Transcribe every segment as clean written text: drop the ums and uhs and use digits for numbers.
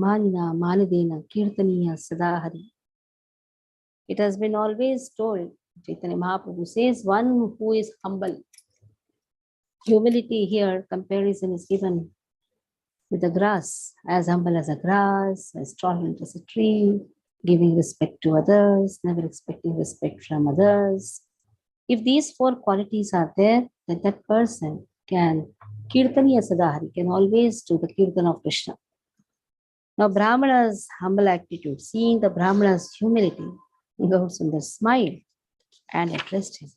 Samanina Manadena Kirtaniya Sadahari. It has been always told, Chaitanya Mahaprabhu says, one who is humble. Humility here, comparison is given with the grass, as humble as a grass, as tolerant as a tree, giving respect to others, never expecting respect from others. If these four qualities are there, then that person can Kirtaniya Sadahari, can always do the Kirtan of Krishna. Now, Brahmana's humble attitude, seeing the Brahmana's humility, Gaur Sundar smiled and addressed him.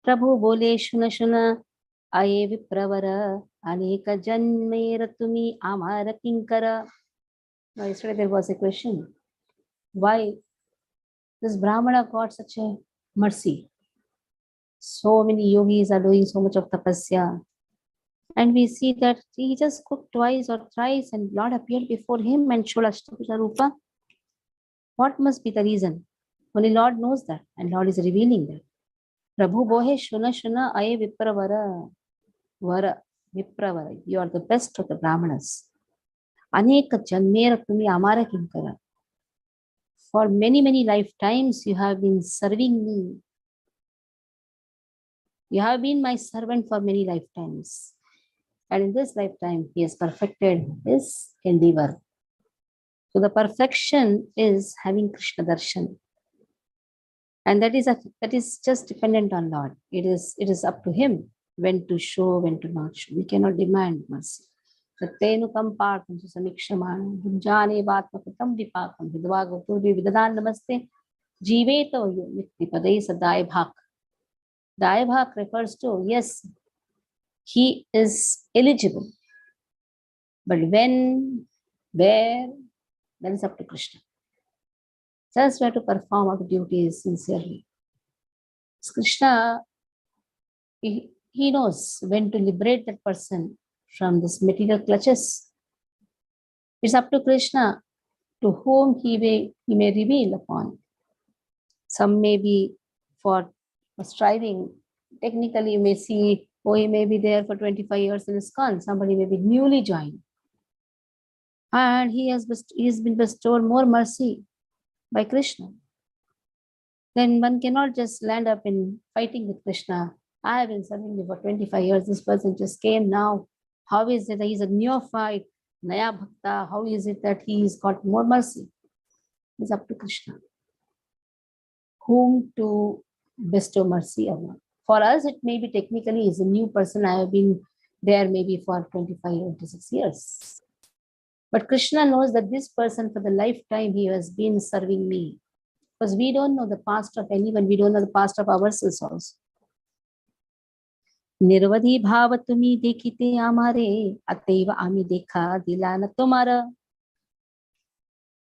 Prabhu bole shuna shuna aye vipravara aneka janmera tumi amara kinkara. Now, yesterday there was a question. Why this Brahmana got such a mercy? So many yogis are doing so much of tapasya. And we see that he just cooked twice or thrice and Lord appeared before him and showed Ashtapuja Rupa. What must be the reason? Only Lord knows that and Lord is revealing that. Prabhu bohe shuna shuna aye vipravara. Vara, vipravara. You are the best of the Brahmanas. Aneka janmera tumi amara kinkara. For many, many lifetimes you have been serving me. You have been my servant for many lifetimes. And in this lifetime, he has perfected his endeavor. So the perfection is having Krishna darshan. And that is just dependent on Lord. It is up to him when to show, when to not show. We cannot demand mercy. Satyenukam partham samikshamanam bhunjane vatmakatam vipakam vidvagopurvi vidadan namaste jiveto yukti padai sadai bhak. Dai bhak refers to, yes, he is eligible. But when, where, that is up to Krishna. Just we have to perform our duties sincerely. Krishna, he knows when to liberate that person from this material clutches. It's up to Krishna to whom he may reveal upon. Some may be for striving. Technically, you may see, he may be there for 25 years in ISKCON. Somebody may be newly joined. And he has been bestowed more mercy by Krishna. Then one cannot just land up in fighting with Krishna. I have been serving you for 25 years. This person just came now. How is it that he's a neophyte, Naya Bhakta? How is it that he's got more mercy? It's up to Krishna. Whom to bestow mercy upon. For us, it may be technically is a new person. I have been there maybe for 25 or 26 years. But Krishna knows that this person for the lifetime he has been serving me. Because we don't know the past of anyone. We don't know the past of ourselves also. Nirvadhi bhava tumi dekhite amare ateva ami dekha dilana tumara.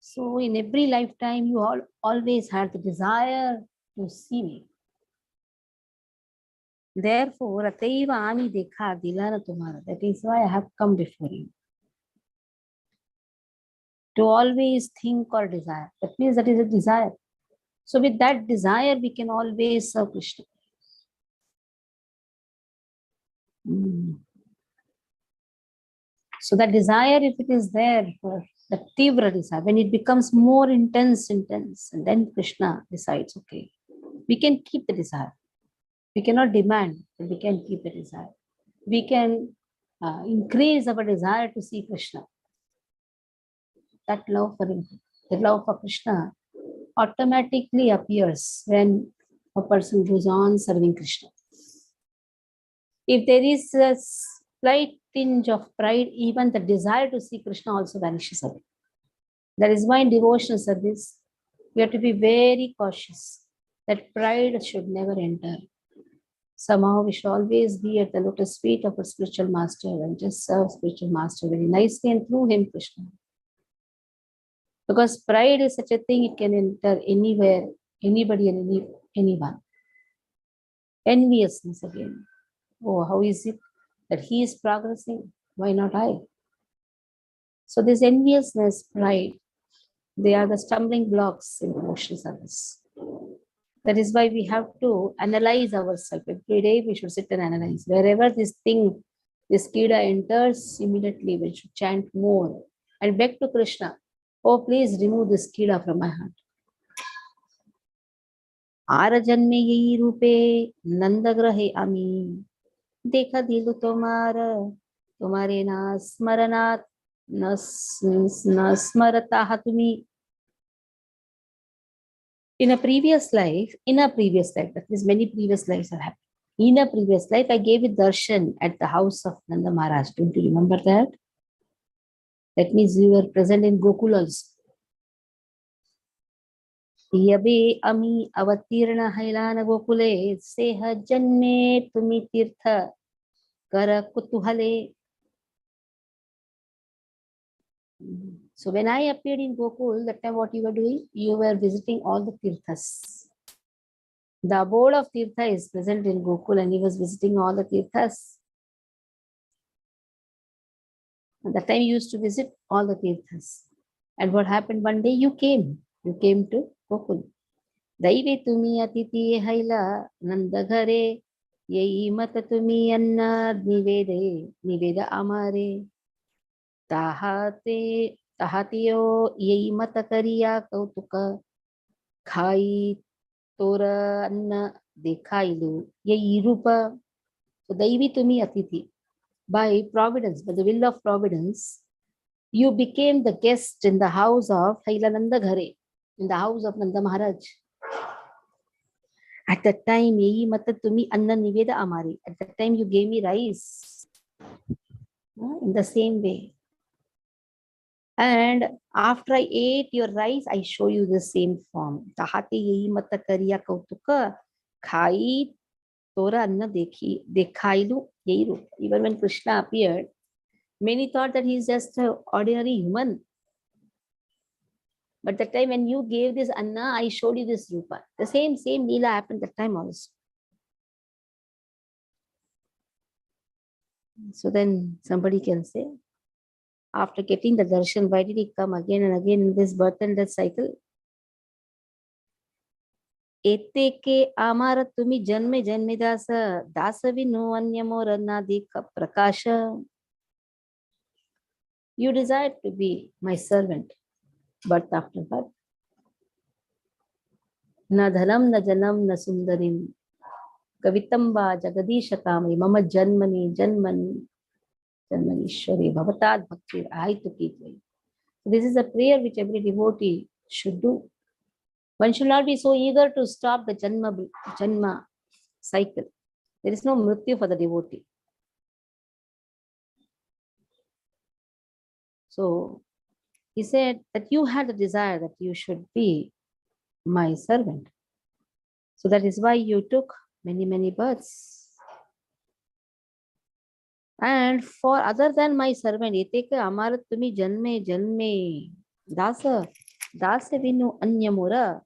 So in every lifetime you always had the desire to see me. Therefore, ateva ami dekha dilana tumara. That is why I have come before you. To always think or desire. That means that is a desire. So with that desire, we can always serve Krishna. So that desire, if it is there for the Tivra desire, when it becomes more intense, and then Krishna decides, okay, we can keep the desire. We cannot demand, but we can keep the desire. We can increase our desire to see Krishna. That love for him, the love for Krishna automatically appears when a person goes on serving Krishna. If there is a slight tinge of pride, even the desire to see Krishna also vanishes away. That is why in devotional service, we have to be very cautious that pride should never enter. Somehow we should always be at the lotus feet of a spiritual master and just serve spiritual master very nicely and through him Krishna. Because pride is such a thing, it can enter anywhere, anybody and anyone. Enviousness again. Oh, how is it that he is progressing? Why not I? So this enviousness, pride, they are the stumbling blocks in devotional service. That is why we have to analyze ourselves. Every day we should sit and analyze. Wherever this thing, this kida enters, immediately we should chant more and begged to Krishna, "Oh, please remove this kida from my heart." आर जन्मे यही रूपे नंद ग्रहे आमी देखा दिल तुम्हारे ना स्मरणात न स्मरता तुम्ही. In a previous life, that means many previous lives have happened. In a previous life, I gave it darshan at the house of Nanda Maharaj. Don't you remember that? That means you were present in Gokul also. Yabe ami avatirna hailana gokule seha janme tumi tirtha kara kutuhale. So when I appeared in Gokul, that time what you were doing? You were visiting all the tirthas. The abode of tirtha is present in Gokul and he was visiting all the tirthas. At that time you used to visit all the tirthas. And what happened one day? You came to Gokul. Daive tumi atiti haila nandagare yei mata tumi anna niveda amare tahatiyo yei mata kariya kautuka khai tora anna dekhailu yei rupa. So daivi tumi atiti. By providence, by the will of providence, you became the guest in the house of Hailananda Ghare, in the house of Nanda Maharaj. At that time, yehi mata tumi anna niveda amari. At that time, you gave me rice. In the same way. And after I ate your rice, I show you the same form. Tahate yehi mata kariya kautuka khai tora anna dekhailu yehi rupa. Even when Krishna appeared, many thought that he is just an ordinary human. But the time when you gave this anna, I showed you this rupa. The same Leela happened that time also. So then somebody can say, after getting the darshan, why did he come again and again in this birth and death cycle? Eteke amara tumi janme janme dasa dasa vinu anyamora nadika prakasha. You desired to be my servant, birth after birth. Na dhanam na janam na sundarim kavitamba jagadisha kamai mama janmani janmanishwari bhavatad bhakti ahituki. So this is a prayer which every devotee should do. One should not be so eager to stop the janma cycle. There is no mrityu for the devotee. So he said that you had a desire that you should be my servant. So that is why you took many births. And for other than my servant, eteke amarat tumi janme dasa vinu anyamura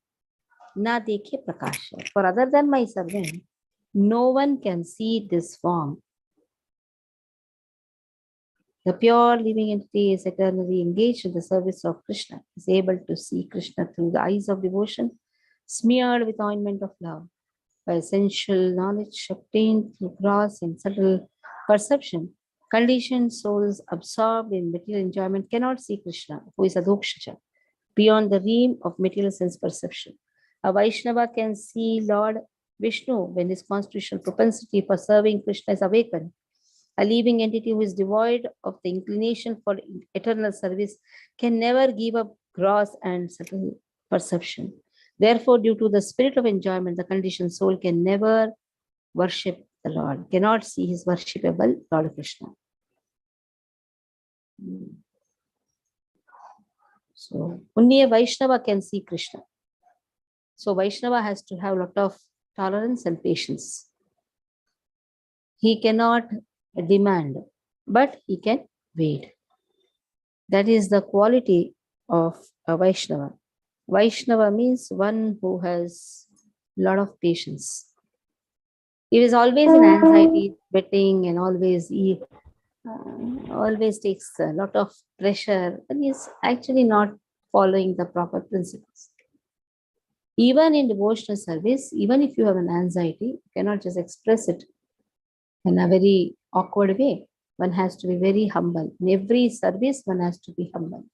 na dekhe prakasha. For other than my servant, no one can see this form. The pure living entity is eternally engaged in the service of Krishna, is able to see Krishna through the eyes of devotion, smeared with ointment of love. By essential knowledge obtained through gross and subtle perception, conditioned souls absorbed in material enjoyment cannot see Krishna, who is Adhokshaja, beyond the realm of material sense perception. A Vaishnava can see Lord Vishnu when his constitutional propensity for serving Krishna is awakened. A living entity who is devoid of the inclination for eternal service can never give up gross and subtle perception. Therefore, due to the spirit of enjoyment, the conditioned soul can never worship the Lord, cannot see his worshipable Lord Krishna. So, only a Vaishnava can see Krishna. So, Vaishnava has to have a lot of tolerance and patience. He cannot demand, but he can wait. That is the quality of a Vaishnava. Vaishnava means one who has a lot of patience. He is always in anxiety, betting, and always takes a lot of pressure, and he is actually not following the proper principles. Even in devotional service, even if you have an anxiety, you cannot just express it in a very awkward way. one has to be very humble. In every service, one has to be humble.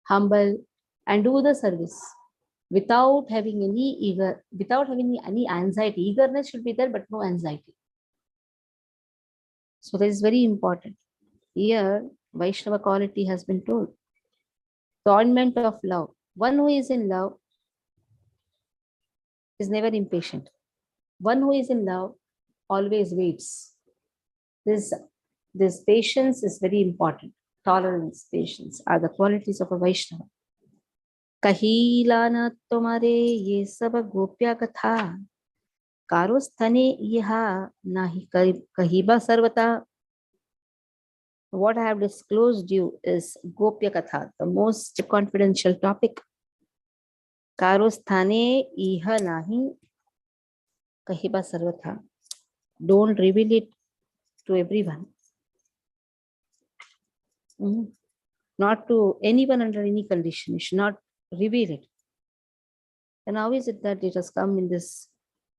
Humble and do the service without having any anxiety. Eagerness should be there, but no anxiety. So that is very important. Here, Vaishnava quality has been told. The ornament of love. One who is in love is never impatient. One who is in love always waits. This patience is very important. Tolerance, patience are the qualities of a Vaishnava. Kahilana tomare ye sab gopya katha karo sthane yaha nahi kahiba sarvata. What I have disclosed you is Gopya Katha, the most confidential topic. Karo sthane iha nahi kahiba sarvata. Don't reveal it to everyone. Not to anyone under any condition. You should not reveal it. And how is it that it has come in this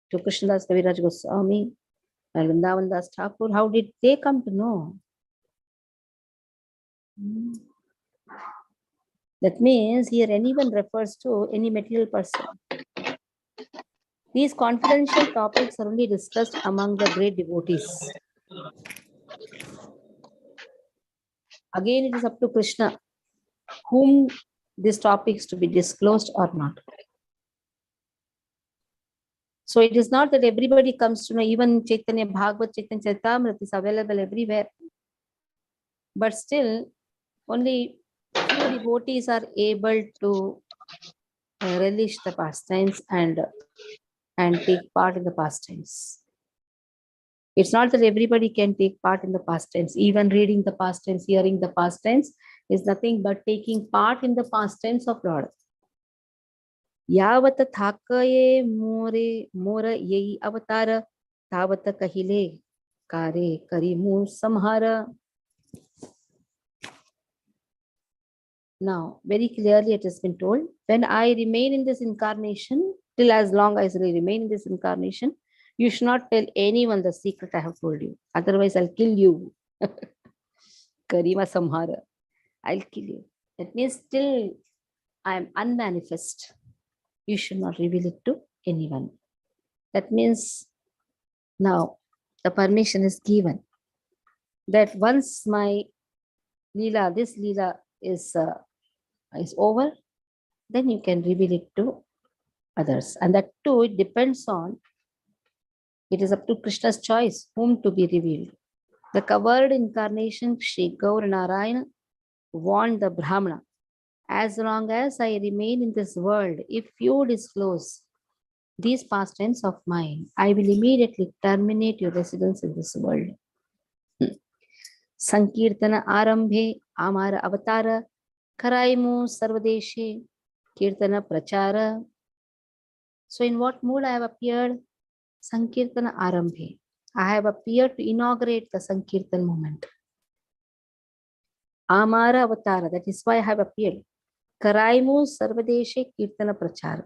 to Krishnadas Kaviraj Goswami and Vrindavan Das Thakur? How did they come to know? That means here anyone refers to any material person. These confidential topics are only discussed among the great devotees. Again, it is up to Krishna whom these topics to be disclosed or not. So it is not that everybody comes to know, even Chaitanya Bhagavat, Chaitanya Charitamrita is available everywhere. But still, only few devotees are able to relish the pastimes and take part in the pastimes. It's not that everybody can take part in the pastimes. Even reading the pastimes, hearing the pastimes is nothing but taking part in the pastimes of Lord. Yavata thakaye mora yei avatara tavata kahile kare karimu samhara. Now, very clearly it has been told, when I remain in this incarnation, till as long as I remain in this incarnation, you should not tell anyone the secret I have told you. Otherwise, I'll kill you. Karima samhara. I'll kill you. That means still I am unmanifest. You should not reveal it to anyone. That means now the permission is given that once my Leela, this Leela is over, then you can reveal it to others. And that too, it depends on, it is up to Krishna's choice whom to be revealed. The covered incarnation, Shri Gaur Narayana, warned the Brahmana, as long as I remain in this world, if you disclose these pastimes of mine, I will immediately terminate your residence in this world. Sankirtana Arambhe Amara Avatara Karaimu Sarvadeshe Kirtana Prachara. So in what mood I have appeared? Sankirtana Arambhe. I have appeared to inaugurate the Sankirtan movement. Amara Avatara, that is why I have appeared. Karaimu Sarvadeshe Kirtana Prachara.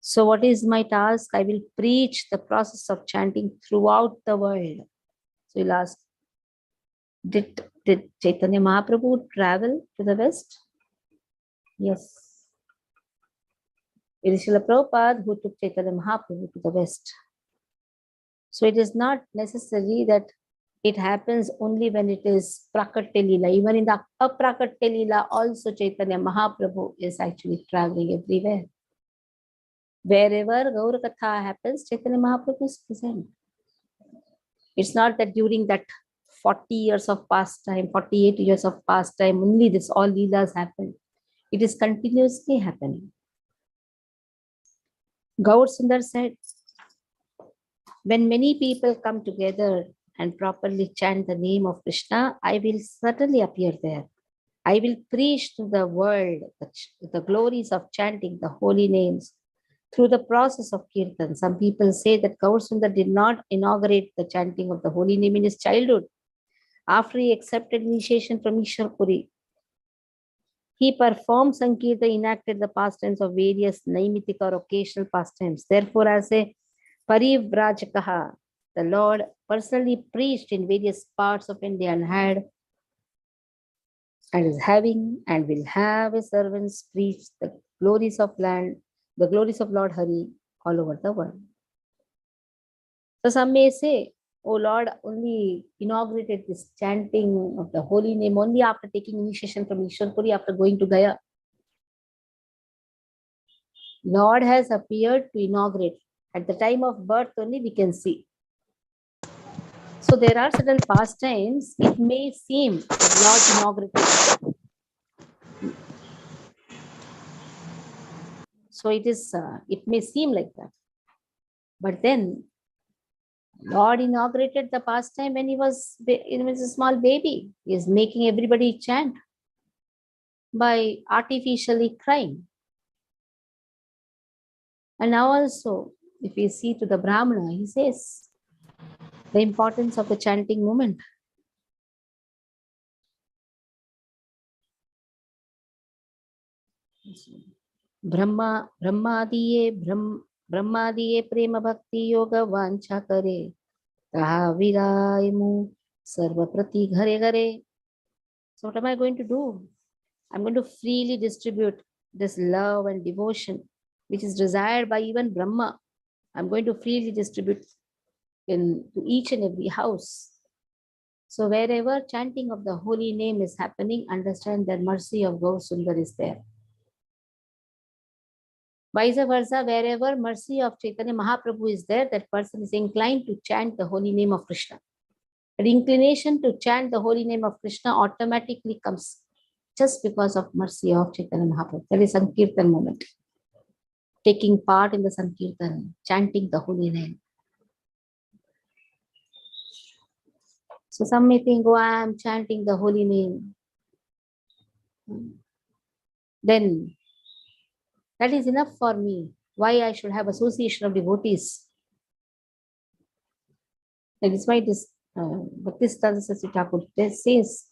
So what is my task? I will preach the process of chanting throughout the world. So you'll ask, did Chaitanya Mahaprabhu travel to the West? Yes. It is Srila Prabhupada who took Chaitanya Mahaprabhu to the West. So it is not necessary that it happens only when it is Prakatya Leela. Even in the Aprakatya Leela, also Chaitanya Mahaprabhu is actually traveling everywhere. Wherever Gaura Katha happens, Chaitanya Mahaprabhu is present. It's not that during that 40 years of pastime, 48 years of pastime, only this all Leelas happen. It is continuously happening. Gaur Sundar said, when many people come together and properly chant the name of Krishna, I will certainly appear there. I will preach to the world the glories of chanting the holy names through the process of Kirtan. Some people say that Gaur Sundar did not inaugurate the chanting of the holy name in his childhood. After he accepted initiation from Ishwar Puri, he performed Sankirtan, enacted the pastimes of various Naimitika or occasional pastimes. Therefore, as a Parivrajakaha, The Lord personally preached in various parts of India and is having and will have his servants preach glories of land, the glories of Lord Hari all over the world. So some may say, oh Lord only inaugurated this chanting of the holy name only after taking initiation from Ishwarpuri, after going to Gaya. Lord has appeared to inaugurate. At the time of birth only we can see. So there are certain pastimes, it may seem that Lord inaugurated. So it may seem like that. But then Lord inaugurated the pastime when he was a small baby. He is making everybody chant by artificially crying. And now also, if we see to the Brahmana, he says the importance of the chanting movement. ब्रह्मादिये प्रेम भक्ति योग वांछा करे कहा विराय मु सर्व प्रति घरे घरे. So what am I going to do? I'm going to freely distribute this love and devotion which is desired by even Brahma. I'm going to freely distribute to each and every house. So wherever chanting of the holy name is happening, understand that mercy of Gaur Sundar is there. Vice versa, wherever mercy of Chaitanya Mahaprabhu is there, that person is inclined to chant the holy name of Krishna. The inclination to chant the holy name of Krishna automatically comes just because of mercy of Chaitanya Mahaprabhu. That is Sankirtan moment. Taking part in the Sankirtan, chanting the holy name. So some may think, oh, I am chanting the holy name. Then that is enough for me. Why I should have association of devotees? That is why this Bhaktisiddhanta Saraswati Thakur says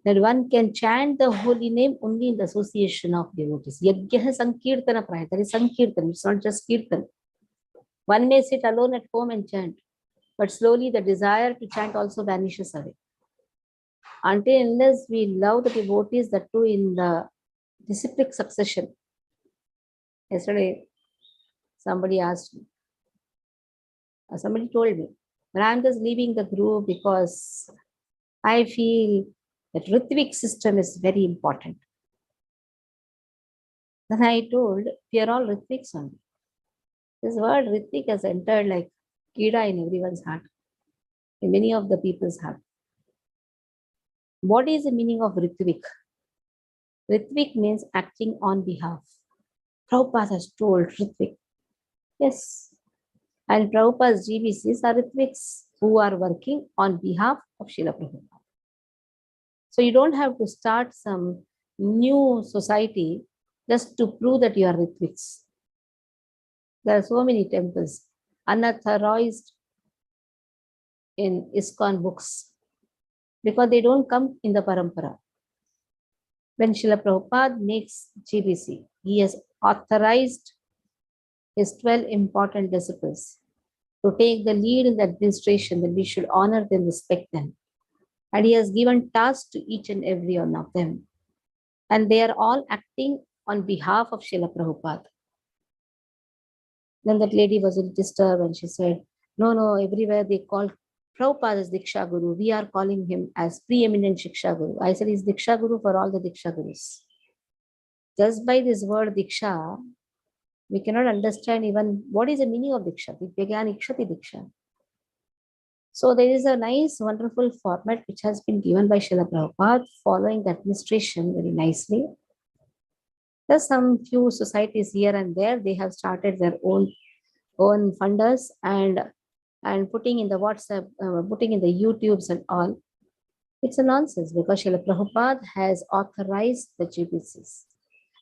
that one can chant the holy name only in the association of devotees. Yajna Sankirtana Praya. That is Sankirtan. It's not just Kirtan. One may sit alone at home and chant, but slowly the desire to chant also vanishes away. Until unless we love the devotees, that too in the disciplic succession. Yesterday, somebody asked me, somebody told me, but I'm just leaving the group because I feel that Ritvik system is very important. Then I told, we are all Ritviks only. This word Ritvik has entered like Kida in everyone's heart, in many of the people's heart. What is the meaning of Ritvik? Ritvik means acting on behalf. Prabhupada has told Ritvik. Yes. And Prabhupada's GBCs are Ritviks who are working on behalf of Srila Prabhupada. So you don't have to start some new society just to prove that you are Ritviks. There are so many temples unauthorized in ISKCON books because they don't come in the parampara. When Srila Prabhupada makes GBC, he has authorized his 12 important disciples to take the lead in the administration, that we should honor them, respect them. And he has given tasks to each and every one of them. And they are all acting on behalf of Srila Prabhupada. Then that lady was disturbed and she said, no, everywhere they call Prabhupada as Diksha Guru. We are calling him as preeminent Shiksha Guru. I said, he's Diksha Guru for all the Diksha Gurus. Just by this word Diksha, we cannot understand even what is the meaning of Diksha. Vigyan Ikshati Diksha. So there is a nice, wonderful format which has been given by Srila Prabhupada, following the administration very nicely. There's some few societies here and there, they have started their own funders and putting in the WhatsApp, putting in the YouTubes and all. It's a nonsense because Srila Prabhupada has authorized the GBCs.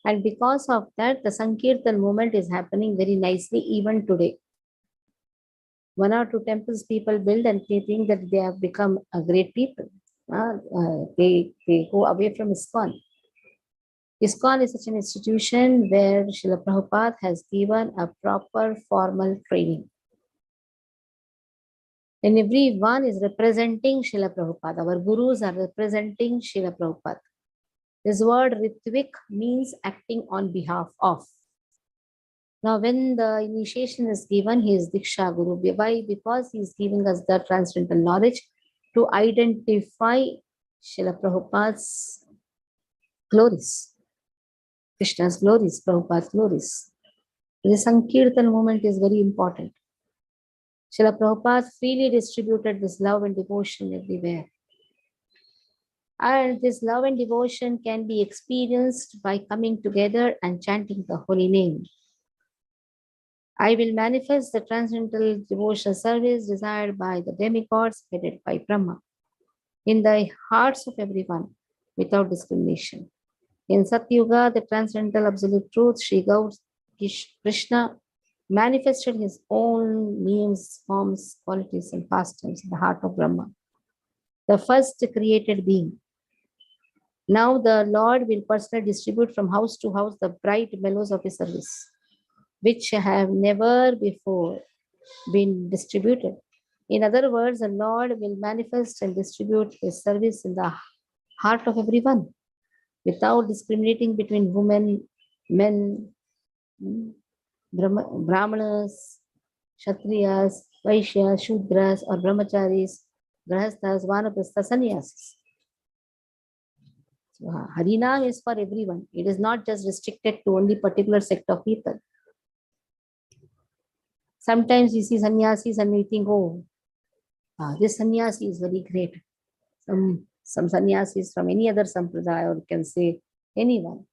And because of that, the Sankirtan movement is happening very nicely even today. 1 or 2 temples people build and they think that they have become a great people. They go away from ISKCON. ISKCON is such an institution where Srila Prabhupada has given a proper formal training. And everyone is representing Srila Prabhupada. Our gurus are representing Srila Prabhupada. This word Ritvik means acting on behalf of. Now, when the initiation is given, he is Diksha Guru. Why? Because he is giving us the transcendental knowledge to identify Srila Prabhupada's glories, Krishna's glories, Prabhupada's glories. The Sankirtan movement is very important. Srila Prabhupada freely distributed this love and devotion everywhere. And this love and devotion can be experienced by coming together and chanting the holy name. I will manifest the transcendental devotional service desired by the demigods headed by Brahma in the hearts of everyone without discrimination. In Satyuga, the transcendental absolute truth, Sri Gaur Krishna manifested his own names, forms, qualities, and pastimes in the heart of Brahma, the first created being. Now the Lord will personally distribute from house to house the bright mellows of his service, which have never before been distributed. In other words, the Lord will manifest and distribute his service in the heart of everyone without discriminating between women, men, Brahmanas, Kshatriyas, Vaishyas, Shudras, or Brahmacharis, Grahasthas, Vanaprasthas, Sannyasis. So, Harinam is for everyone. It is not just restricted to only particular sect of people. Sometimes we see sannyasis and we think, oh, this sannyasi is very great. Some sannyasis from any other sampradaya, or you can say anyone.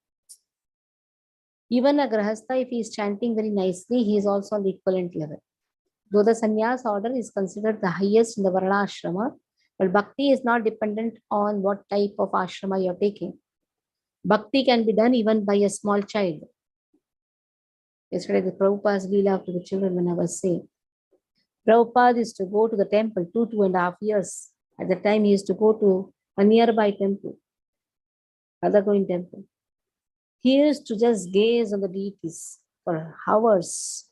Even a grahastha, if he is chanting very nicely, he is also on the equivalent level. Though the sannyas order is considered the highest in the varna ashrama, but bhakti is not dependent on what type of ashrama you are taking. Bhakti can be done even by a small child. Yesterday, the Prabhupada's Leela to the children, when I was saying, Prabhupada used to go to the temple 2.5 years. At the time, he used to go to a nearby temple, Adagoin temple. He used to just gaze on the deities for hours.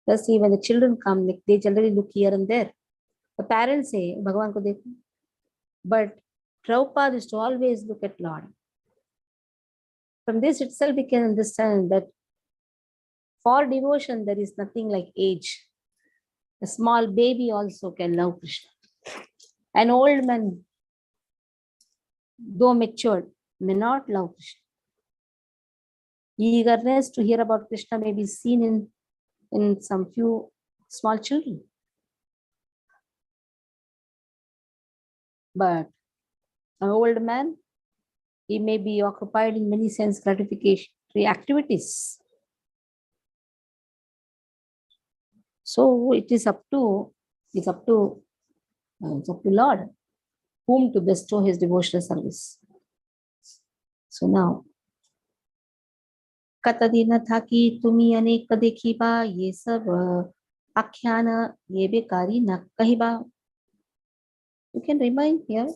Just see when the children come, they generally look here and there. The parents say, Bhagavan ko dekho. But Prabhupada used to always look at Lord. From this itself, we can understand that for devotion, there is nothing like age. A small baby also can love Krishna. An old man, though matured, may not love Krishna. Eagerness to hear about Krishna may be seen in some few small children. But an old man, he may be occupied in many sense gratification activities. So it is up to Lord whom to bestow his devotional service. So now, कतदिन था कि तुम्ही अनेक देखिबा ये सब आख्यान ये बेकारी न कहिबा. You can remain here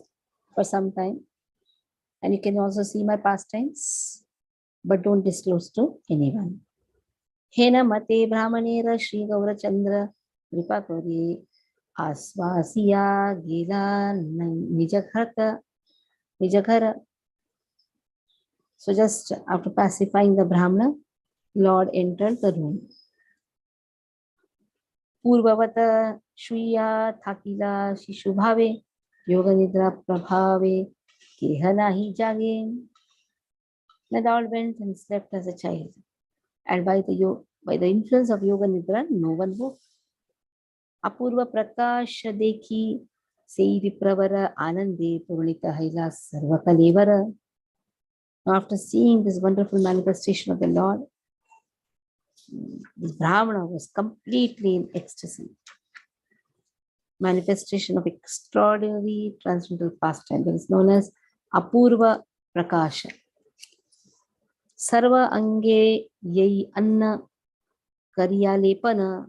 for some time and you can also see my pastimes, but don't disclose to anyone. हेन मते ब्राह्मणेर श्री गौरचंद्र कृपा करी आश्वासिया गेला निज घर. So just after pacifying the Brahmana, Lord entered the room. Purvavata Shriya Thakila Shishubhave Yoga Nidra Prabhave Kehanahi Jage. And all went and slept as a child. And by the influence of Yoga Nidra, no one woke. Apurva Prakash Dekhi Sei Vipravara Anande Purnita Haila Sarvakalevara. After seeing this wonderful manifestation of the Lord, this Brahmana was completely in ecstasy. Manifestation of extraordinary transcendental pastime that is known as Apurva Prakasha. Sarva Ange Yai Anna Karyalepana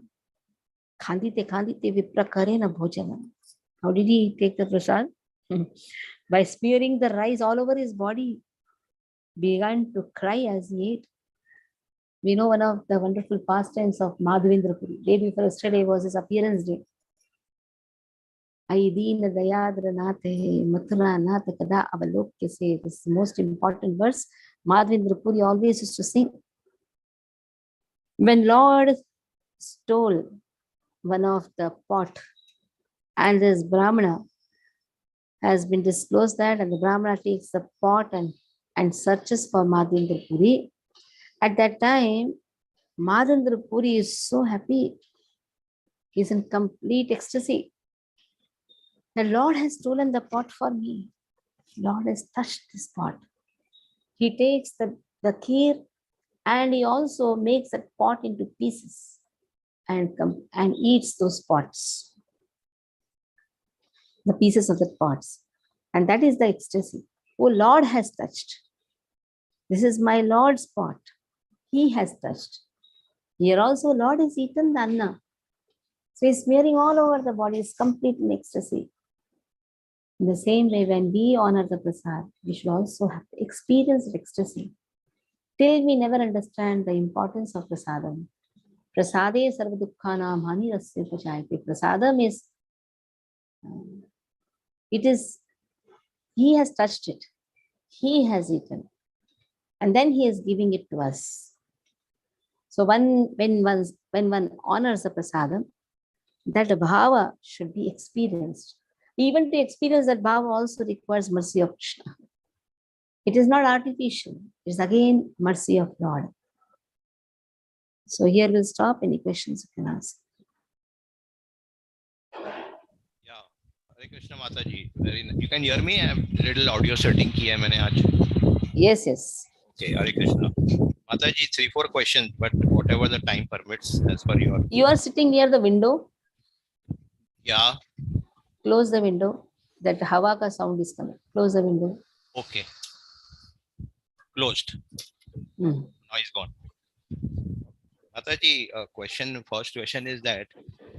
Khandite Viprakarena Bhojana. How did he take the prasad? By smearing the rice all over his body, began to cry as he ate. We know one of the wonderful pastimes of Madhavendra Puri. Day before yesterday was his appearance day. Aidina Dayadra Nathe Mathura Natha Kada Avalokya say this is the most important verse. Madhavendra Puri always used to sing. When Lord stole one of the pot and this Brahmana has been disclosed that, and the Brahmana takes the pot and searches for Madhavendra Puri. At that time, Madhavendra Puri is so happy. He's in complete ecstasy. The Lord has stolen the pot for me. Lord has touched this pot. He takes the kheer and he also makes that pot into pieces and eats those pots, the pieces of the pots. And that is the ecstasy. Oh, Lord has touched. This is my Lord's pot. He has touched. Here also, Lord has eaten the anna. So he's smearing all over the body, is complete in ecstasy. In the same way, when we honor the prasad, we should also have to experience ecstasy. Till we never understand the importance of prasadam. Prasade sarva dukkhanam hanirasya pachayate. Prasadam is, it is, he has touched it. He has eaten. And then he is giving it to us. So when one honors the prasadam, that bhava should be experienced. Even to experience that bhava also requires mercy of Krishna. It is not artificial. It is again mercy of Lord. So here we'll stop. Any questions you can ask. Yeah, Hare Krishna Mataji. You can hear me? I have little audio setting kiya maine aaj. Yes, yes. Okay, Hare Krishna. Mataji, 3-4 questions, but whatever the time permits, as per your. You are sitting near the window. Yeah. Close the window. That hawa ka sound is coming. Close the window. Okay. Closed. Now it's gone. Mataji, first question is that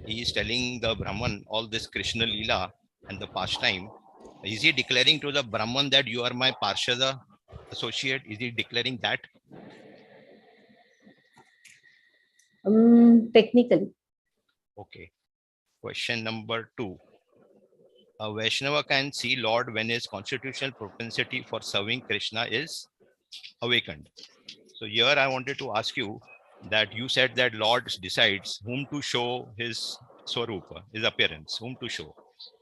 he is telling the Brahman all this Krishna Leela and the pastime. Is he declaring to the Brahman that you are my Parshada associate? Is he declaring that? Technically. Okay. Question number 2. A Vaishnava can see Lord when his constitutional propensity for serving Krishna is awakened. So here I wanted to ask you that you said that Lord decides whom to show his Swarupa, his appearance, whom to show.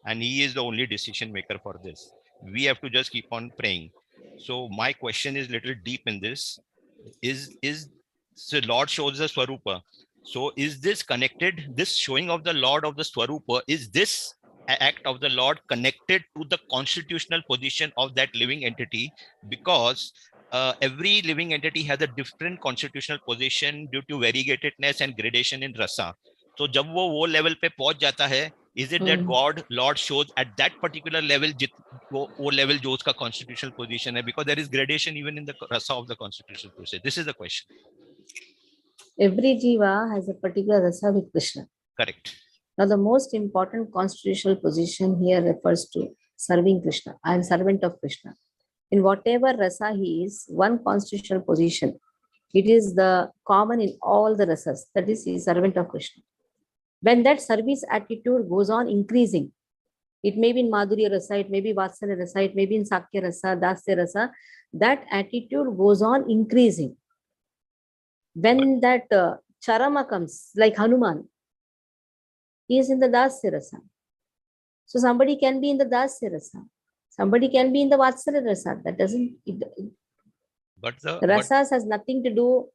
And he is the only decision maker for this. We have to just keep on praying. So my question is little deep in this. Is so Lord shows the Swarupa. So is this connected, this showing of the Lord of the Swarupa, is this act of the Lord connected to the constitutional position of that living entity? Because every living entity has a different constitutional position due to variegatedness and gradation in rasa. So जब वो level पे पहुंच जाता है, is it that Lord shows at that particular level वो level जो उसका constitutional position है, because there is gradation even in the rasa of the constitutional position. This is the question. Every jiva has a particular rasa with Krishna. Correct. Now the most important constitutional position here refers to serving Krishna. I am servant of Krishna. In whatever rasa he is, one constitutional position. It is the common in all the rasas. That is, he is servant of Krishna. When that service attitude goes on increasing, it may be in Madhurya rasa, it may be Vatsalya rasa, it may be in Sakya rasa, Dasya rasa, that attitude goes on increasing. When that charama comes, like Hanuman, he is in the Dasya rasa. So somebody can be in the Dasya rasa. Somebody can be in the Vatsalya rasa. That doesn't... But the rasas has nothing to do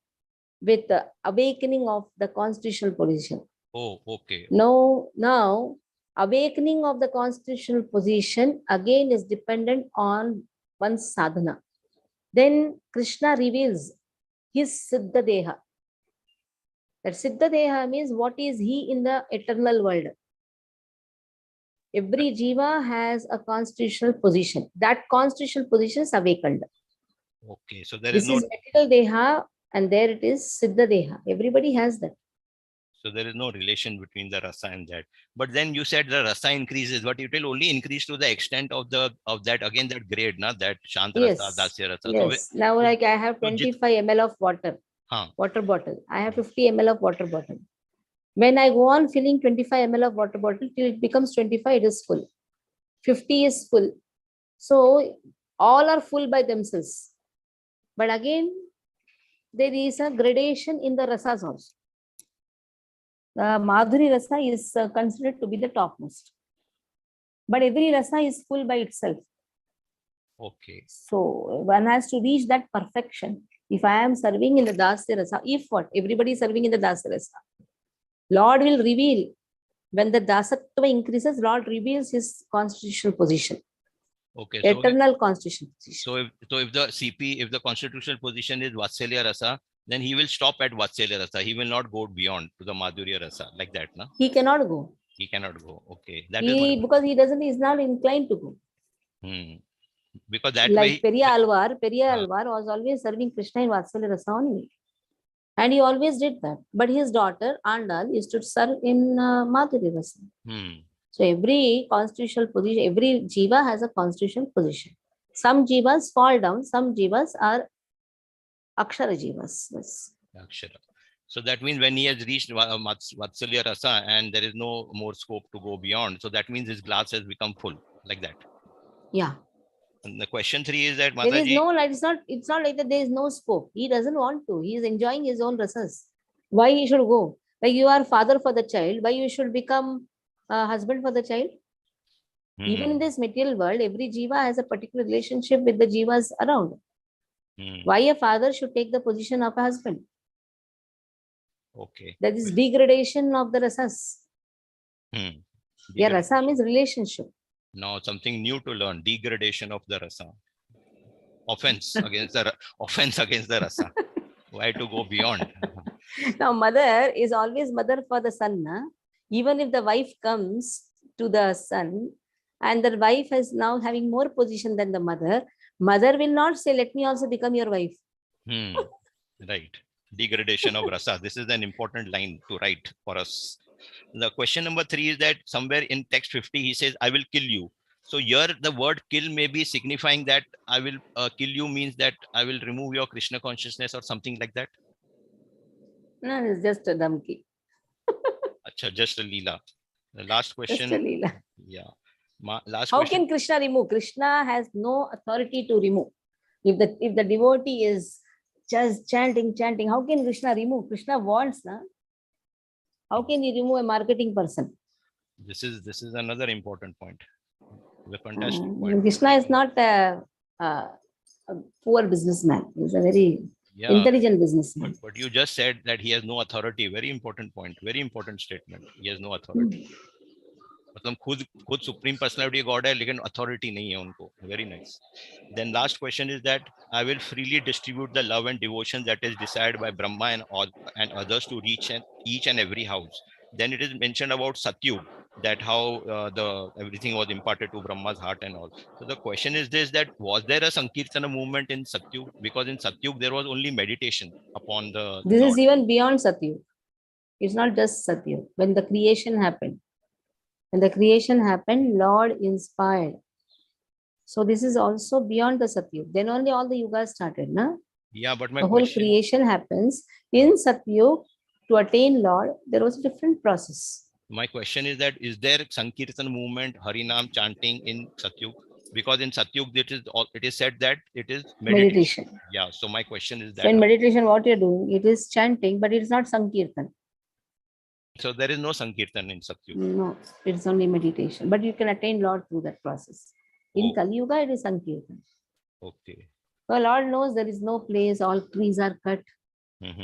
with the awakening of the constitutional position. Oh, okay. Now, awakening of the constitutional position again is dependent on one's sadhana. Then Krishna reveals his Siddha Deha. That Siddha Deha means what is he in the eternal world. Every jiva has a constitutional position. That constitutional position is awakened. Okay, so there this is material Deha and there it is Siddha Deha. Everybody has that. So there is no relation between the rasa and that. But then you said the rasa increases, but it will only increase to the extent of that again that grade, na, that Shant rasa, Dasya rasa. Yes. So now like I have 25 ml of water. Water bottle. I have 50 ml of water bottle. When I go on filling 25 ml of water bottle till it becomes 25, it is full. 50 is full. So all are full by themselves. But again, there is a gradation in the rasas also. The Madhuri rasa is considered to be the topmost. But every rasa is full by itself. Okay. So one has to reach that perfection. If I am serving in the Dasya rasa, if what? Everybody is serving in the Dasya rasa. Lord will reveal. When the Dasatva increases, Lord reveals his constitutional position. Okay. Eternal constitutional position. So if the CP, if the constitutional position is Vatsalya Rasa, then he will stop at Vatsalya Rasa. He will not go beyond to the Madhurya Rasa like that, no? He cannot go. He cannot go. Okay. That is my, Because he's not inclined to go. because that Like way. Periya Alvar was always serving Krishna in Vatsalya Rasa only. And he always did that. But his daughter, Andal, used to serve in Madhurya Rasa. So every constitutional position, every jiva has a constitutional position. Some jivas fall down, some jivas are akshara jivas. Yes. Akshara. So that means when he has reached Vatsalya Rasa and there is no more scope to go beyond, so that means his glass has become full, like that. Yeah. And the question 3 is that There is Mataji, no, it's not like that there is no scope. He doesn't want to. He is enjoying his own rasas. Why he should go? Like you are father for the child, why you should become a husband for the child? Even in this material world, every jiva has a particular relationship with the jivas around. Why a father should take the position of a husband? Okay. That is degradation of the rasas. Yeah, rasa means relationship. Now something new to learn: degradation of the rasa. Offense against the rasa. Why to go beyond? Now, mother is always mother for the son. Na? Even if the wife comes to the son and the wife is now having more position than the mother, mother will not say, let me also become your wife. Right. Degradation of rasa. This is an important line to write for us. The question number 3 is that somewhere in text 50, he says, I will kill you. So here the word kill may be signifying that I will kill you means that I will remove your Krishna consciousness or something like that. No, it's just a damki. Achha, just a leela. The last question. Just a leela. Yeah. Last How question. can Krishna remove? Krishna has no authority to remove. If the devotee is just chanting, how can Krishna remove? Krishna wants, na? How can he remove a marketing person? This is another important point. A fantastic point. Krishna is not a poor businessman. He's a very intelligent businessman. But you just said that he has no authority. Very important point. Very important statement. He has no authority. मतलब खुद supreme personality God है लेकिन authority नहीं है उनको. Very nice. Then last question is that I will freely distribute the love and devotion that is desired by Brahma and others to reach each and every house. Then it is mentioned about Satyug, that how everything was imparted to Brahma's heart and all. So the question is this: that was there a Sankirtana movement in Satyug? Because in Satyug there was only meditation upon the This Lord. is even beyond Satyug. It's not just Satyug. When the creation happened, Lord inspired. So this is also beyond the Satyug. Then only all the yugas started, na? Yeah, but my the whole creation happens in Satyug. To attain Lord, there was a different process. My question is that is there Sankirtan movement, Harinam chanting in Satyug? Because in Satyug it is said that it is meditation. Yeah. So my question is that. So in meditation, what you're doing, it is chanting, but it is not Sankirtan. So there is no Sankirtan in Satyug. No, it's only meditation. But you can attain Lord through that process. In Kali Yuga, it is Sankirtan. Okay. So Lord knows there is no place, all trees are cut.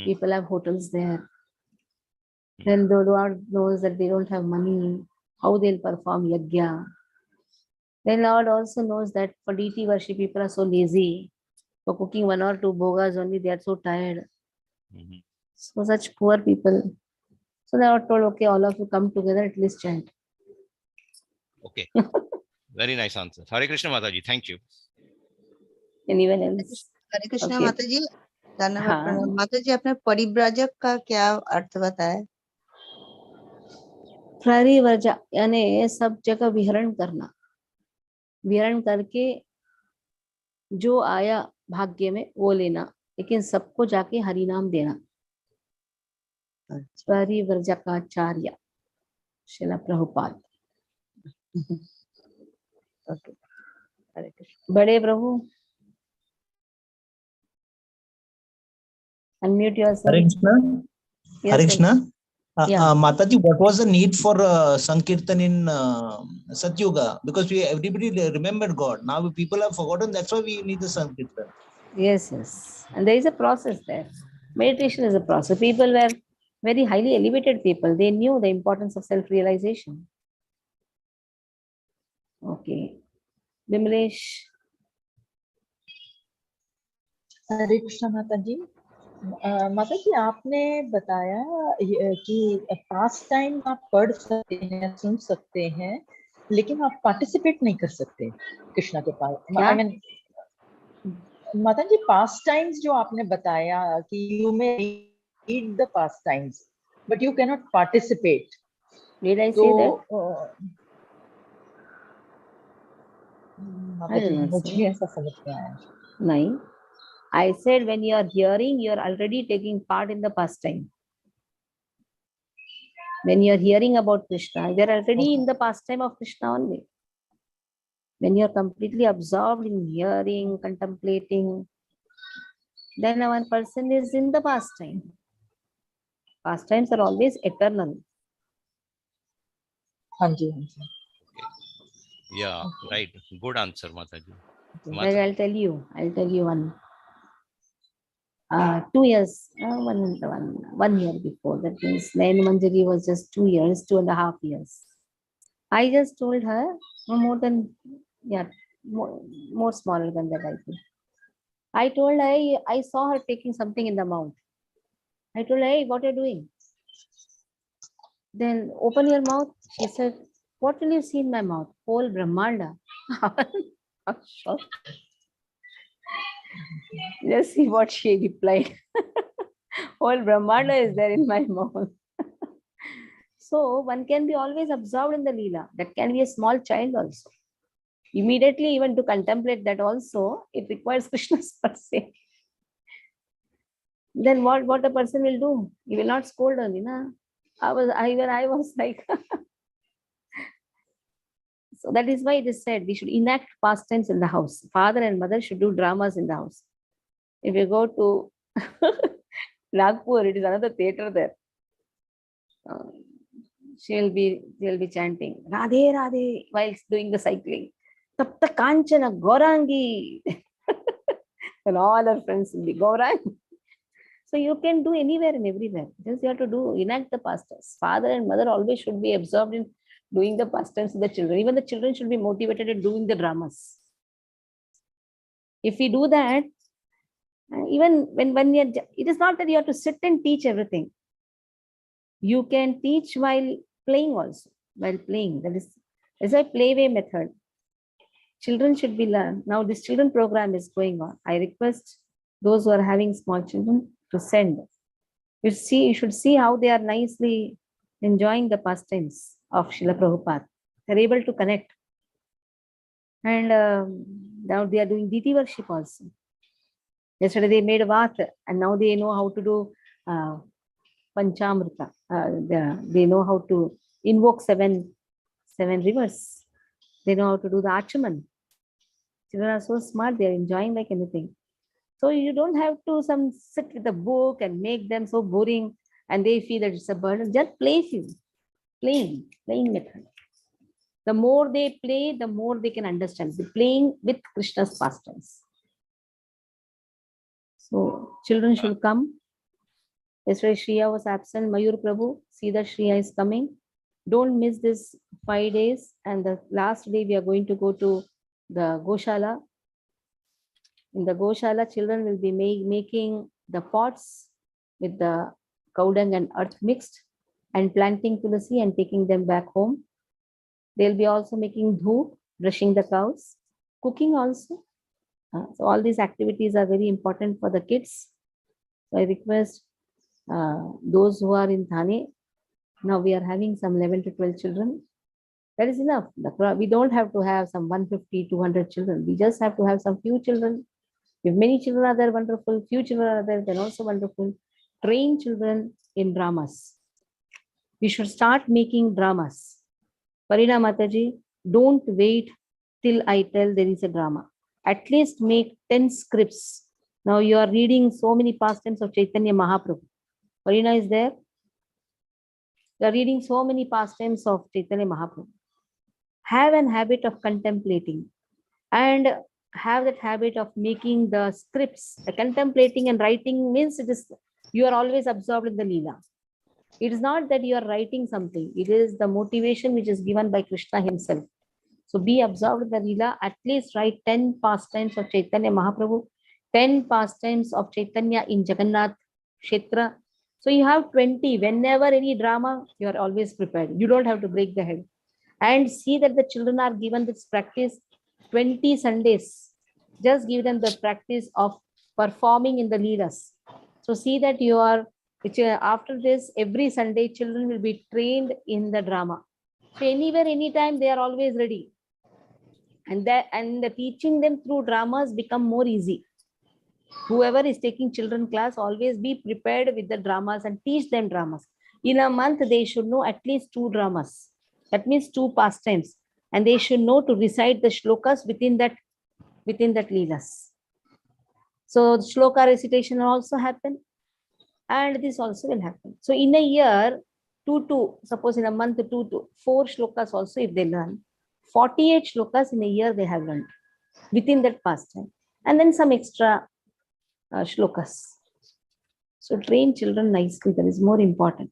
People have hotels there. Then the Lord knows that they don't have money, how they'll perform yajna. Then Lord also knows that for deity worship, people are so lazy. For cooking 1 or 2 bhogas only, they are so tired. So such poor people. So they are told, okay, all of you come together, at least chant. Okay. Very nice answer. Hare Krishna Mataji, thank you. Anyone else? हरे कृष्णा माता जी, धन्यवाद प्रणाम। माता जी, आपने परिव्राजक का क्या अर्थ बताया? परिव्रजा यानी सब जगह विहरण करना, विहरण करके जो आया भाग्य में वो लेना, लेकिन सबको जाके हरि नाम देना। Parivrjakacharya, Srila Prabhupada. Okay. Hare Krishna. Bade Prabhu, unmute yourself. Hare Krishna. Yes, Hare yes. Krishna. Yeah. Mataji, what was the need for Sankirtan in Satyuga? Because everybody remembered God. Now people have forgotten. That's why we need the Sankirtan. Yes, yes. And there is a process there. Meditation is a process. People were very highly elevated people. They knew the importance of self-realization. Okay. Bimlesh. हरे कृष्णा माता जी। माता जी आपने बताया कि पास time आप पढ़ सकते हैं, सुन सकते हैं, लेकिन आप पार्टिसिपेट नहीं कर सकते कृष्णा के पास। क्या? आई मीन माता जी पास टाइम्स जो आपने बताया कि you may read the pastimes but you can not participate. Did I तो say that? माता I जी did not say. मुझे ऐसा समझ में आया। No. I said when you are hearing, you are already taking part in the pastime. When you are hearing about Krishna, you are already in the pastime of Krishna only. When you are completely absorbed in hearing, contemplating, then one person is in the pastime. Pastimes are always eternal. हाँ जी हाँ जी। Yeah, right. Good answer, Mataji. Like I'll tell you one. 2 years, one year before. That means Nayan Manjari was just 2 years, 2.5 years. I just told her more smaller than that, I think. I told her, I saw her taking something in the mouth. I told her, hey, what are you doing? Then open your mouth. She said, what will you see in my mouth? Whole Brahmanda. Just see what she replied. Whole Brahmanda is there in my mouth. So one can be always absorbed in the Leela. That can be a small child also. Immediately, even to contemplate that also, it requires Krishna's mercy. Then what a person will do? He will not scold only, na? I was like, so that is why it is said we should enact pastimes in the house. Father and mother should do dramas in the house. If you go to Nagpur, it is another theater there. She'll be chanting Radhe Radhe while doing the cycling. Tapta Kanchana Gaurangi. And all her friends will be Gaurangi. So you can do anywhere and everywhere. Just you have to enact the pastimes. Father and mother always should be absorbed in doing the pastimes with the children. Even the children should be motivated in doing the dramas. If we do that, even when you're, it is not that you have to sit and teach everything. You can teach while playing also. While playing, that is a playway method. Children should be learned. Now this children program is going on. I request those who are having small children to send. You should see how they are nicely enjoying the pastimes of Srila Prabhupada. They're able to connect. And now they are doing deity worship also. Yesterday they made a bath and now they know how to do Panchamrita. They know how to invoke seven rivers. They know how to do the Achaman. Children are so smart, they are enjoying like anything. So you don't have to sit with a book and make them so boring and they feel that it's a burden. Just playing method. The more they play, the more they can understand. They're playing with Krishna's pastimes. So children should come. Yesterday Shriya was absent. Mayur Prabhu, see that Shriya is coming. Don't miss this 5 days. And the last day we are going to go to the Goshala. In the Goshala, children will be making the pots with the cow dung and earth mixed and planting tulsi and taking them back home. They'll be also making dhoop, brushing the cows, cooking also. So all these activities are very important for the kids. So I request those who are in Thane, now we are having some 11 to 12 children. That is enough. We don't have to have some 150, 200 children. We just have to have some few children. If many children are there, wonderful. Few children are there, then also wonderful. train children in dramas. We should start making dramas. Parina Mataji, don't wait till I tell there is a drama. At least make 10 scripts. Now you are reading so many pastimes of Chaitanya Mahaprabhu. Parina is there? You are reading so many pastimes of Chaitanya Mahaprabhu. Have an habit of contemplating and have that habit of making the scripts. The contemplating and writing means it is you are always absorbed in the Leela. It is not that you are writing something. It is the motivation which is given by Krishna himself. So be absorbed in the Leela. At least write 10 pastimes of Chaitanya Mahaprabhu, 10 pastimes of Chaitanya in Jagannath Kshetra. So you have 20. Whenever any drama, you are always prepared. You don't have to break the head. And see that the children are given this practice 20 Sundays. Just give them the practice of performing in the Leelas. So see that you are, after this, every Sunday, children will be trained in the drama. So anywhere, anytime, they are always ready. And the teaching them through dramas become more easy. Whoever is taking children class, always be prepared with the dramas and teach them dramas. In a month, they should know at least 2 dramas. That means 2 pastimes. And they should know to recite the shlokas within that Leelas. So shloka recitation will also happen. And this also will happen. So in a year, 2, suppose in a month, 2, 4 shlokas also if they learn. 48 shlokas in a year they have learned within that pastime. And then some extra shlokas. So train children nicely. That is more important.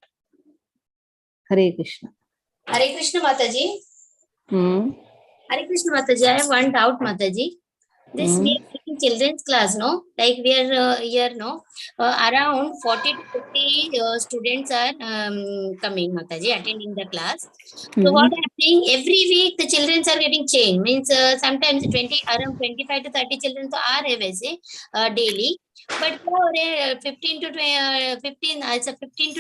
Hare Krishna. Hare Krishna Mataji. Hmm. Hare Krishna Mataji. I have one doubt, Mataji. This we are taking children's class, no? Like we are here, no? Around 40 to 50 students are coming, Mataji, attending the class. So what happening? Every week the children are getting changed. Means sometimes around 25 to 30 children तो आ रहे वैसे daily. But क्या हो रहे हैं 15 to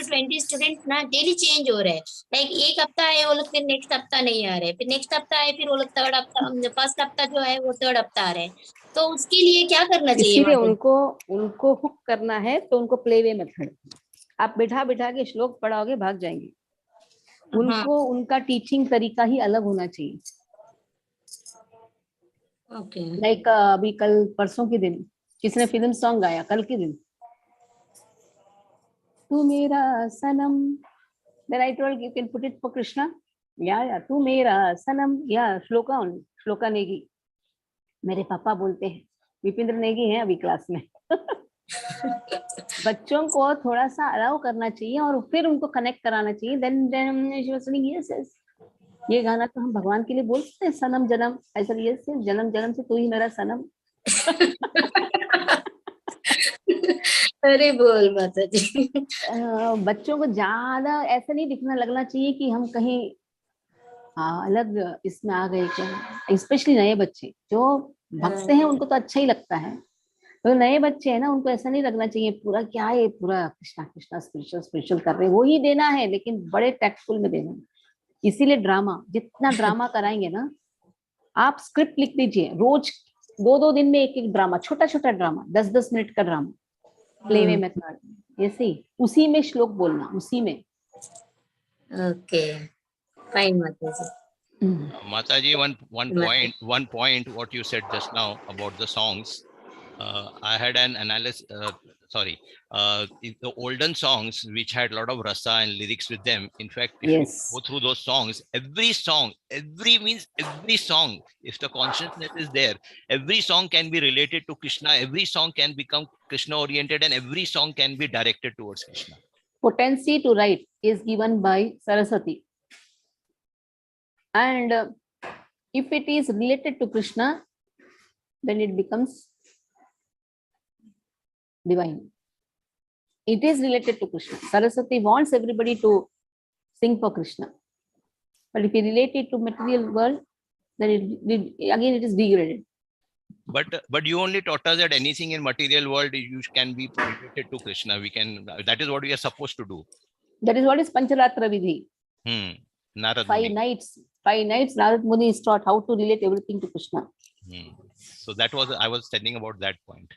20 students ना daily change हो रहे हैं. Like एक हफ्ता आए वो लोग फिर नेक्स्ट हफ्ता नहीं आ रहे, फिर नेक्स्ट हफ्ता आए फिर वो लोग थर्ड हफ्ता फर्स्ट हफ्ता जो है वो थर्ड हफ्ता आ रहे हैं. तो उसके लिए क्या करना चाहिए? इसीलिए उनको हुक करना है तो उनको प्ले वे मेथड. आप बिठा के श्लोक पढ़ाओगे भाग जाएंगे. उनको उनका टीचिंग तरीका ही अलग होना चाहिए. ओके. लाइक अभी कल परसों के दिन किसने फिल्म सॉन्ग गाया? कल के दिन तू मेरा सनम. Then I told you can put it for Krishna. Yeah, तू मेरा सनम. Yeah, श्लोका नेगी. मेरे पापा बोलते हैं विपिंद्र नेगी हैं अभी क्लास में. बच्चों को थोड़ा सा अलाउ करना चाहिए और फिर उनको कनेक्ट कराना चाहिए. Then yes, ये गाना तो हम भगवान के लिए बोल सकते हैं. सनम जन्म ऐसा. यस, जन्म जन्म से तू ही मेरा सनम. अरे बोल माता जी. बच्चों को ज्यादा ऐसा नहीं दिखना लगना चाहिए कि हम कहीं अलग इसमें आ गए क्या. स्पेशली नए बच्चे जो भक्त हैं उनको तो अच्छा ही लगता है. तो नए बच्चे हैं ना, उनको ऐसा नहीं लगना चाहिए पूरा क्या है पूरा कृष्णा कृष्णा स्पिरिचुअल कर रहे हैं. वो ही देना है लेकिन बड़े टैक्टफुल में देना है. इसीलिए ड्रामा, जितना ड्रामा कराएंगे ना, आप स्क्रिप्ट लिख दीजिए. रोज 2 दिन में एक ड्रामा, छोटा ड्रामा, 10 मिनट का ड्रामा, प्लेवे मेथड. ऐसे ही उसी में श्लोक बोलना, उसी में. ओके, फाइन माता जी. Mataji, one point what you said just now about the songs. I had an analysis. The olden songs which had a lot of rasa and lyrics with them. In fact, if you go through those songs, every song, if the consciousness is there, every song can be related to Krishna. Every song can become Krishna oriented, and every song can be directed towards Krishna. Potency to write is given by Saraswati. And if it is related to Krishna, then it becomes divine. It is related to Krishna. Saraswati wants everybody to sing for Krishna. But if you relate it to material world, then it is degraded. But you only taught us that anything in material world you can be related to Krishna. That is what we are supposed to do. That is what is Pancharatra Vidhi. Narad 5 nights, Narad Muni is taught how to relate everything to Krishna. So that was, I was telling about that point.